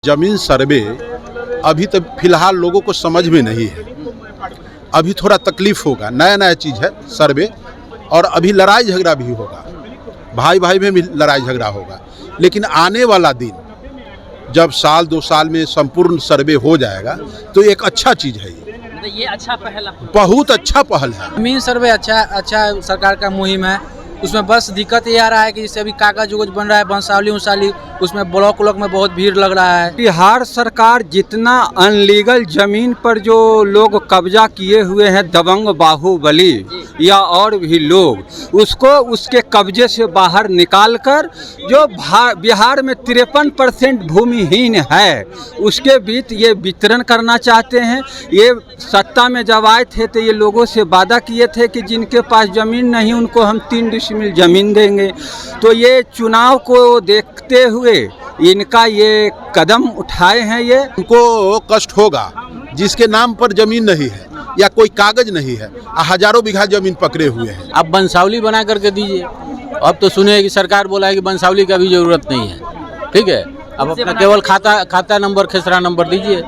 जमीन सर्वे अभी तक फिलहाल लोगों को समझ में नहीं है। अभी थोड़ा तकलीफ होगा, नया नया चीज़ है सर्वे, और अभी लड़ाई झगड़ा भी होगा, भाई भाई में भी लड़ाई झगड़ा होगा। लेकिन आने वाला दिन जब साल 2 साल में संपूर्ण सर्वे हो जाएगा तो एक अच्छा चीज़ है। ये अच्छा पहल है, बहुत अच्छा पहल है। जमीन सर्वे अच्छा सरकार का मुहिम है। उसमें बस दिक्कत ये आ रहा है कि जैसे अभी कागज उगज बन रहा है, बंसावली उसाली, उसमें ब्लॉक में बहुत भीड़ लग रहा है। बिहार सरकार जितना अनलीगल जमीन पर जो लोग कब्जा किए हुए हैं, दबंग बाहुबली या और भी लोग, उसको उसके कब्जे से बाहर निकालकर जो बिहार में 53% भूमिहीन है उसके बीच ये वितरण करना चाहते हैं। ये सत्ता में जब आए थे तो ये लोगों से वादा किए थे कि जिनके पास ज़मीन नहीं उनको हम 3 डिसमिल ज़मीन देंगे। तो ये चुनाव को देखते हुए इनका ये कदम उठाए हैं। ये उनको कष्ट होगा जिसके नाम पर जमीन नहीं है या कोई कागज नहीं है, हजारों बीघा जमीन पकड़े हुए हैं। अब बंसावली बना करके दीजिए। अब तो सुने कि सरकार बोला है कि बंसावली का भी जरूरत नहीं है, ठीक है। अब अपना केवल खाता नंबर, खेसरा नंबर दीजिए,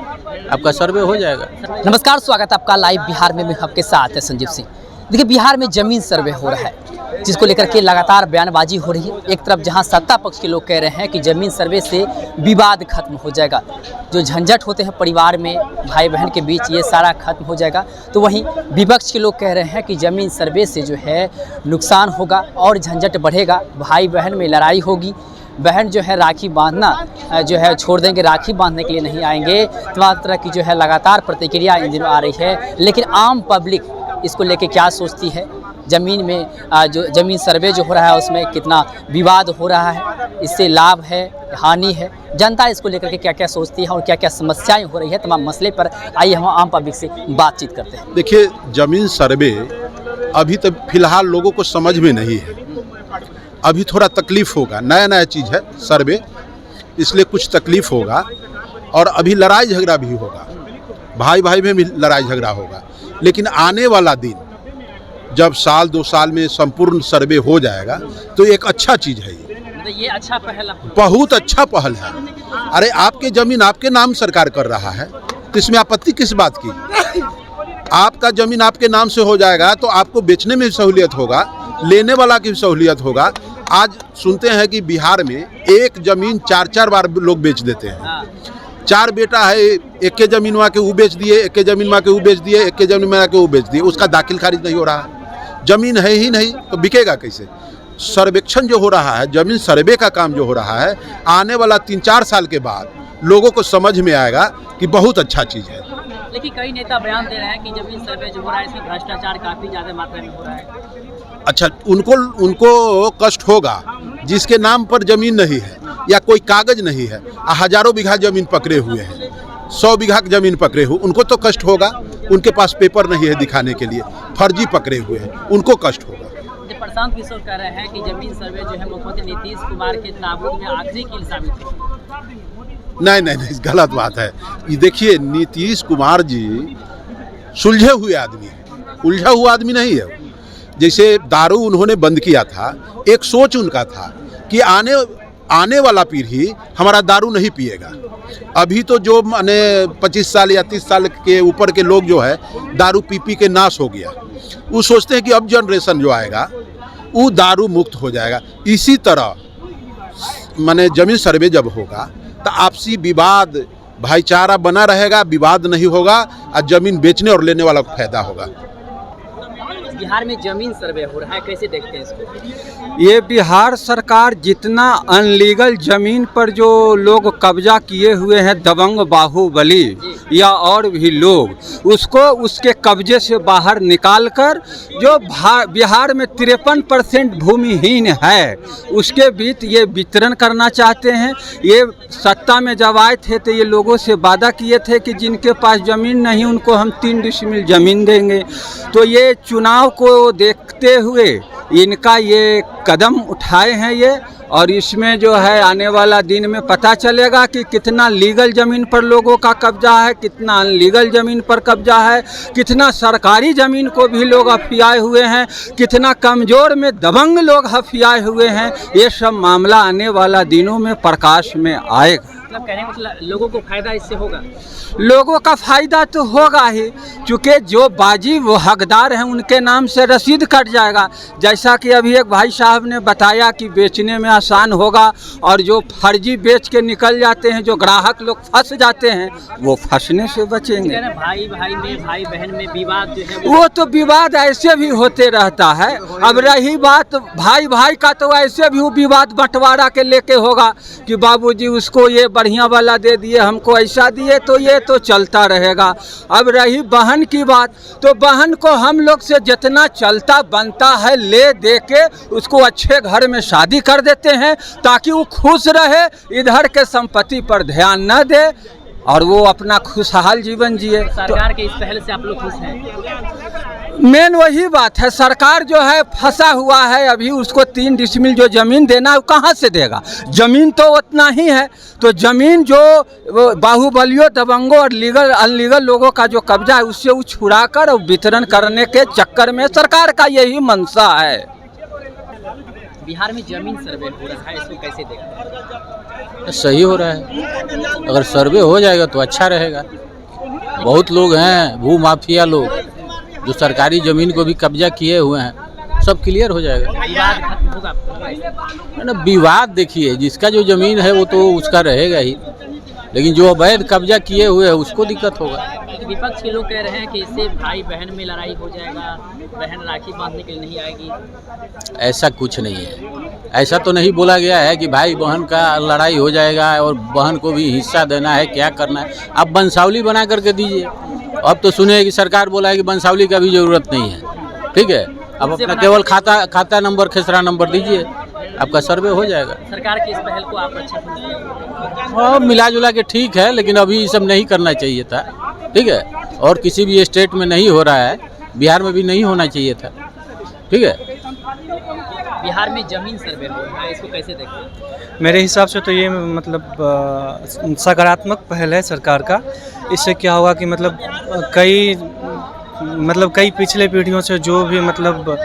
आपका सर्वे हो जाएगा। नमस्कार, स्वागत है आपका लाइव बिहार में। मैं आपके साथ है संजीव सिंह। देखिए, बिहार में जमीन सर्वे हो रहा है जिसको लेकर के लगातार बयानबाजी हो रही है। एक तरफ जहां सत्ता पक्ष के लोग कह रहे हैं कि जमीन सर्वे से विवाद खत्म हो जाएगा, जो झंझट होते हैं परिवार में भाई बहन के बीच, ये सारा खत्म हो जाएगा। तो वहीं विपक्ष के लोग कह रहे हैं कि जमीन सर्वे से जो है नुकसान होगा और झंझट बढ़ेगा, भाई बहन में लड़ाई होगी, बहन जो है राखी बांधना जो है छोड़ देंगे, राखी बांधने के लिए नहीं आएंगे। तमाम तरह की जो है लगातार प्रतिक्रिया इन दिनों आ रही है। लेकिन आम पब्लिक इसको लेके क्या सोचती है, ज़मीन में जो जमीन सर्वे जो हो रहा है उसमें कितना विवाद हो रहा है, इससे लाभ है हानि है, जनता इसको लेकर के क्या क्या सोचती है और क्या क्या समस्याएं हो रही है, तमाम मसले पर आइए हम आम पब्लिक से बातचीत करते हैं। देखिए, जमीन सर्वे अभी तक फिलहाल लोगों को समझ में नहीं है। अभी थोड़ा तकलीफ होगा, नया नया चीज़ है सर्वे, इसलिए कुछ तकलीफ होगा, और अभी लड़ाई झगड़ा भी होगा, भाई भाई में भी लड़ाई झगड़ा होगा। लेकिन आने वाला दिन जब साल 2 साल में संपूर्ण सर्वे हो जाएगा तो एक अच्छा चीज़ है। ये अच्छा पहल है, बहुत अच्छा पहल है। अरे, आपके जमीन आपके नाम सरकार कर रहा है तो इसमें आपत्ति किस बात की? आपका जमीन आपके नाम से हो जाएगा तो आपको बेचने में सहूलियत होगा, लेने वाला की सहूलियत होगा। आज सुनते हैं कि बिहार में एक जमीन 4 बार लोग बेच देते हैं। 4 बेटा है, एक के जमीन वहाँ के वो बेच दिए, एक के जमीन वहाँ के वो बेच दिए, एक के जमीन वहाँ के वो बेच दिए, उसका दाखिल खारिज नहीं हो रहा है। जमीन है ही नहीं तो बिकेगा कैसे? सर्वेक्षण जो हो रहा है, जमीन सर्वे का काम जो हो रहा है, आने वाला 3-4 साल के बाद लोगों को समझ में आएगा कि बहुत अच्छा चीज़ है। लेकिन कई नेता बयान दे रहे हैं कि जमीन सर्वे जो हो रहा है इसमें भ्रष्टाचार काफ़ी ज़्यादा मात्रा में हो रहा है। अच्छा, उनको कष्ट होगा जिसके नाम पर जमीन नहीं है या कोई कागज नहीं है, हजारों बीघा जमीन पकड़े हुए हैं, 100 बीघा जमीन पकड़े हुए, उनको तो कष्ट होगा। उनके पास पेपर नहीं है दिखाने के लिए, फर्जी पकड़े हुए हैं, उनको कष्ट होगा। प्रशांत किशोर कह रहे हैं कि जमीन सर्वे जो है मुख्यमंत्री नीतीश कुमार के ताबूत में आखिरी कील साबित है। नहीं, गलत बात है। ये देखिए, नीतीश कुमार जी सुलझे हुए आदमी है, उलझा हुआ आदमी नहीं है। जैसे दारू उन्होंने बंद किया था, एक सोच उनका था कि आने वाला पीढ़ी हमारा दारू नहीं पिएगा। अभी तो जो माने 25 साल या 30 साल के ऊपर के लोग जो है दारू पी के नाश हो गया, वो सोचते हैं कि अब जनरेशन जो आएगा वो दारू मुक्त हो जाएगा। इसी तरह माने जमीन सर्वे जब होगा तो आपसी विवाद, भाईचारा बना रहेगा, विवाद नहीं होगा, और जमीन बेचने और लेने वाला को फायदा होगा। बिहार में जमीन सर्वे हो रहा है, कैसे देखते हैं इसको? ये बिहार सरकार जितना अनलीगल जमीन पर जो लोग कब्जा किए हुए हैं, दबंग बाहुबली या और भी लोग, उसको उसके कब्जे से बाहर निकालकर जो बिहार में 53% भूमिहीन है उसके बीच ये वितरण करना चाहते हैं। ये सत्ता में जब आए थे तो ये लोगों से वादा किए थे कि जिनके पास ज़मीन नहीं उनको हम 3 डिसमिल ज़मीन देंगे। तो ये चुनाव को देखते हुए इनका ये कदम उठाए हैं ये, और इसमें जो है आने वाला दिन में पता चलेगा कि कितना लीगल ज़मीन पर लोगों का कब्जा है, कितना अनलीगल ज़मीन पर कब्जा है, कितना सरकारी ज़मीन को भी लोग हथियाए हुए हैं, कितना कमज़ोर में दबंग लोग हथियाए हुए हैं। ये सब मामला आने वाला दिनों में प्रकाश में आएगा। मतलब कहने का मतलब लोगों को फायदा इससे होगा। लोगों का फायदा तो होगा ही, क्योंकि जो बाजी वो हकदार हैं उनके नाम से रसीद कट जाएगा। जैसा कि अभी एक भाई साहब ने बताया कि बेचने में आसान होगा, और जो फर्जी बेच के निकल जाते हैं, जो ग्राहक लोग फंस जाते हैं, वो फंसने से बचेंगे। भाई भाई में, भाई बहन में विवाद जो है वो तो विवाद ऐसे भी होते रहता है। अब रही बात भाई भाई का, तो ऐसे भी वो विवाद बंटवारा के लेके होगा कि बाबूजी उसको ये बढ़िया वाला दे दिए, हमको ऐसा दिए, तो ये तो चलता रहेगा। अब रही बहन की बात, तो बहन को हम लोग से जितना चलता बनता है ले दे के उसको अच्छे घर में शादी कर देते हैं, ताकि वो खुश रहे, इधर के संपत्ति पर ध्यान न दे और वो अपना खुशहाल जीवन जिए। सरकार के इस पहल से आप लोग खुश हैं? मेन वही बात है, सरकार जो है फंसा हुआ है। अभी उसको 3 डिसमिल जो ज़मीन देना है, वो कहाँ से देगा? ज़मीन तो उतना ही है। तो ज़मीन जो बाहुबलियों, दबंगों और लीगल अनलीगल लोगों का जो कब्जा है, उससे वो छुड़ा कर और वितरण करने के चक्कर में सरकार का यही मंशा है। बिहार में जमीन सर्वे हो रहा है, इसको कैसे देखते हैं? सही हो रहा है, अगर सर्वे हो जाएगा तो अच्छा रहेगा। बहुत लोग हैं भू माफिया लोग जो सरकारी ज़मीन को भी कब्जा किए हुए हैं, सब क्लियर हो जाएगा। विवाद खत्म होगा ना विवाद देखिए, जिसका जो ज़मीन है वो तो उसका रहेगा ही, लेकिन जो अवैध कब्जा किए हुए हैं उसको दिक्कत होगा। विपक्ष के लोग कह रहे हैं कि इससे भाई बहन में लड़ाई हो जाएगा, बहन राखी बांधने के लिए नहीं आएगी। ऐसा कुछ नहीं है, ऐसा तो नहीं बोला गया है कि भाई बहन का लड़ाई हो जाएगा और बहन को भी हिस्सा देना है, क्या करना है। आप वंशावली बना करके दीजिए। अब तो सुने कि सरकार बोला है कि वंशावली का भी ज़रूरत नहीं है, ठीक है। अब अपना केवल खाता नंबर, खेसरा नंबर दीजिए, आपका सर्वे हो जाएगा। सरकार की इस पहल को आप अच्छा समझते हैं? हाँ, मिला जुला के ठीक है, लेकिन अभी ये सब नहीं करना चाहिए था, ठीक है। और किसी भी स्टेट में नहीं हो रहा है, बिहार में भी नहीं होना चाहिए था, ठीक है। बिहार में जमीन सर्वे हो रहा है, इसको कैसे देखते हैं? मेरे हिसाब से तो ये मतलब सकारात्मक पहल है सरकार का। इससे क्या होगा कि मतलब कई पिछले पीढ़ियों से जो भी मतलब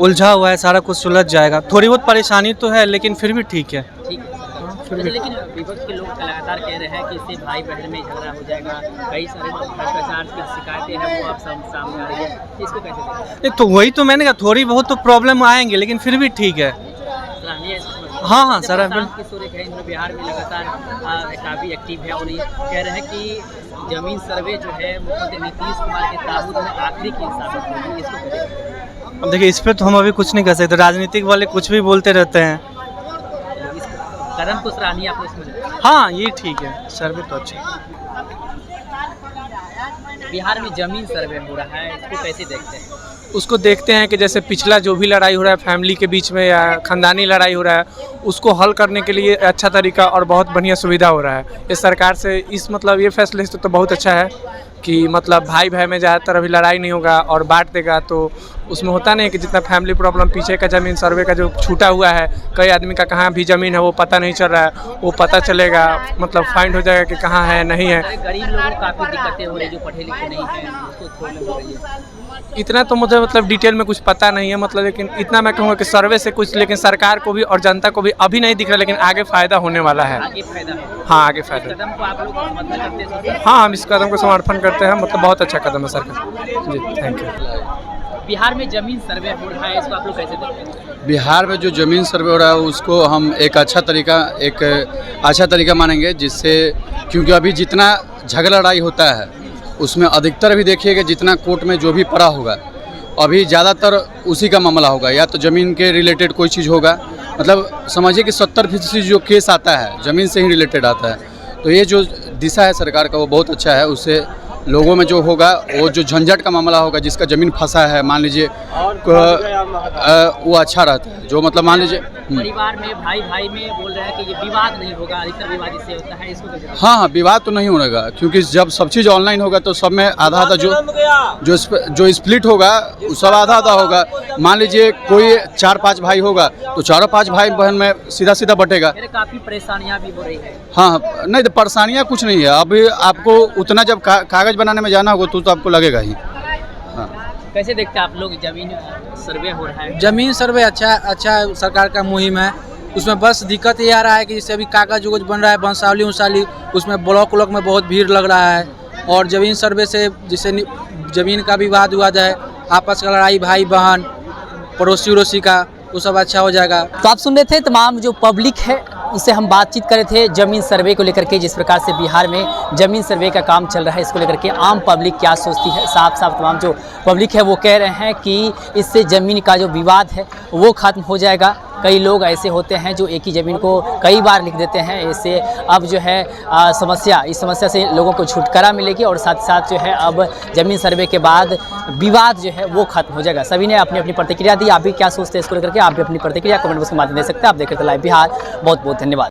उलझा हुआ है, सारा कुछ सुलझ जाएगा। थोड़ी बहुत परेशानी तो है, लेकिन फिर भी ठीक है। ठीक है, लेकिन विपक्ष के लोग लगातार कह रहे हैं कि इससे भाई बहन में झगड़ा हो जाएगा, कई सारे भ्रष्टाचार की शिकायतें हैं वो आप सामने आ रही है, इसको कैसे देखते हैं? तो वही तो मैंने कहा, थोड़ी बहुत तो प्रॉब्लम आएंगे, लेकिन फिर भी ठीक है। हाँ सर, बिहार में लगातार काफ़ी एक्टिव है और ये कह रहे हैं कि जमीन सर्वे जो है मुख्यमंत्री नीतीश कुमार के ताबूत में आखिरी की साबित होगी, इसको कैसे देखते हैं? अब देखिए, इस पर तो हम अभी कुछ नहीं कर सकते, राजनीतिक वाले कुछ भी बोलते रहते हैं। कदम को सराहनीय आप इसमें? हाँ, ये ठीक है, सर्वे तो अच्छा। बिहार में जमीन सर्वे हो रहा है, इसको कैसे देखते हैं? उसको देखते हैं कि जैसे पिछला जो भी लड़ाई हो रहा है फैमिली के बीच में या ख़ानदानी लड़ाई हो रहा है, उसको हल करने के लिए अच्छा तरीका और बहुत बढ़िया सुविधा हो रहा है इस सरकार से। इस मतलब ये फैसले से तो बहुत अच्छा है कि मतलब भाई भाई में ज़्यादातर अभी लड़ाई नहीं होगा और बांट देगा। तो उसमें होता नहीं कि जितना फैमिली प्रॉब्लम पीछे का ज़मीन सर्वे का जो छूटा हुआ है, कई आदमी का कहाँ भी ज़मीन है वो पता नहीं चल रहा है, वो पता चलेगा, मतलब फाइंड हो जाएगा कि कहाँ है नहीं है। गरीब लोगों को काफ़ी दिक्कतें हो रही है, जो पढ़े लिखे नहीं हैं, उसको प्रॉब्लम हो रही है। इतना तो मुझे मतलब डिटेल में कुछ पता नहीं है, मतलब लेकिन इतना मैं कहूँगा कि सर्वे से कुछ, लेकिन सरकार को भी और जनता को भी अभी नहीं दिख रहा, लेकिन आगे फ़ायदा होने वाला है। आगे फायदा है। हाँ, आगे फ़ायदा। कदम को आप लोग समर्थन करते हैं? हाँ, हम इस कदम को समर्थन करते हैं, मतलब बहुत अच्छा कदम है सरकार जी। Thank you. बिहार में जमीन सर्वे हो रहा है, इसको आप लोग कैसे देखते हैं? बिहार में जो ज़मीन सर्वे हो रहा है उसको हम एक अच्छा तरीका मानेंगे, जिससे क्योंकि अभी जितना झगड़ा लड़ाई होता है उसमें अधिकतर भी देखिएगा जितना कोर्ट में जो भी पड़ा होगा अभी ज़्यादातर उसी का मामला होगा, या तो ज़मीन के रिलेटेड कोई चीज़ होगा। मतलब समझिए कि 70% जो केस आता है ज़मीन से ही रिलेटेड आता है। तो ये जो दिशा है सरकार का वो बहुत अच्छा है। उससे लोगों में जो होगा वो जो झंझट का मामला होगा, जिसका ज़मीन फंसा है मान लीजिए, वो अच्छा रहता है। जो मतलब मान लीजिए परिवार में भाई भाई में बोल रहे हैं कि ये विवाद नहीं होगा, अधिकतर विवाद इससे होता है, इसको कैसे? हाँ, विवाद तो नहीं होगा, क्योंकि जब सब चीज़ ऑनलाइन होगा तो सब में आधा आधा जो स्प्लिट होगा वो सब आधा आधा होगा। मान लीजिए कोई 4-5 भाई होगा तो 4-5 भाई बहन में सीधा सीधा बटेगा। काफ़ी परेशानियाँ भी हो रही है। हाँ, नहीं तो परेशानियाँ कुछ नहीं है। अभी आपको उतना जब कागज़ बनाने में जाना होगा तो आपको लगेगा ही। हाँ, कैसे देखते हैं आप लोग जमीन सर्वे हो रहा है? जमीन सर्वे अच्छा सरकार का मुहिम है उसमें बस दिक्कत ये आ रहा है कि जैसे अभी कागज उगज बन रहा है बंसावली उसाली, उसमें ब्लॉक उलॉक में बहुत भीड़ लग रहा है। और ज़मीन सर्वे से जैसे ज़मीन का विवाद हुआ है, आपस का लड़ाई भाई बहन पड़ोसी उड़ोसी का, वो सब अच्छा हो जाएगा। तो आप सुन रहे थे तमाम जो पब्लिक है उससे हम बातचीत कर रहे थे ज़मीन सर्वे को लेकर के, जिस प्रकार से बिहार में ज़मीन सर्वे का काम चल रहा है इसको लेकर के आम पब्लिक क्या सोचती है। साफ साफ तमाम जो पब्लिक है वो कह रहे हैं कि इससे ज़मीन का जो विवाद है वो ख़त्म हो जाएगा। कई लोग ऐसे होते हैं जो एक ही ज़मीन को कई बार लिख देते हैं, इससे अब जो है इस समस्या से लोगों को छुटकारा मिलेगी और साथ साथ जो है अब ज़मीन सर्वे के बाद विवाद जो है वो खत्म हो जाएगा। सभी ने अपनी अपनी प्रतिक्रिया दी। आप भी क्या सोचते हैं इसको लेकर के? आप भी अपनी प्रतिक्रिया कमेंट बॉक्स के माध्यम दे सकते हैं। आप देख रहे थे लाइव बिहार। बहुत बहुत धन्यवाद।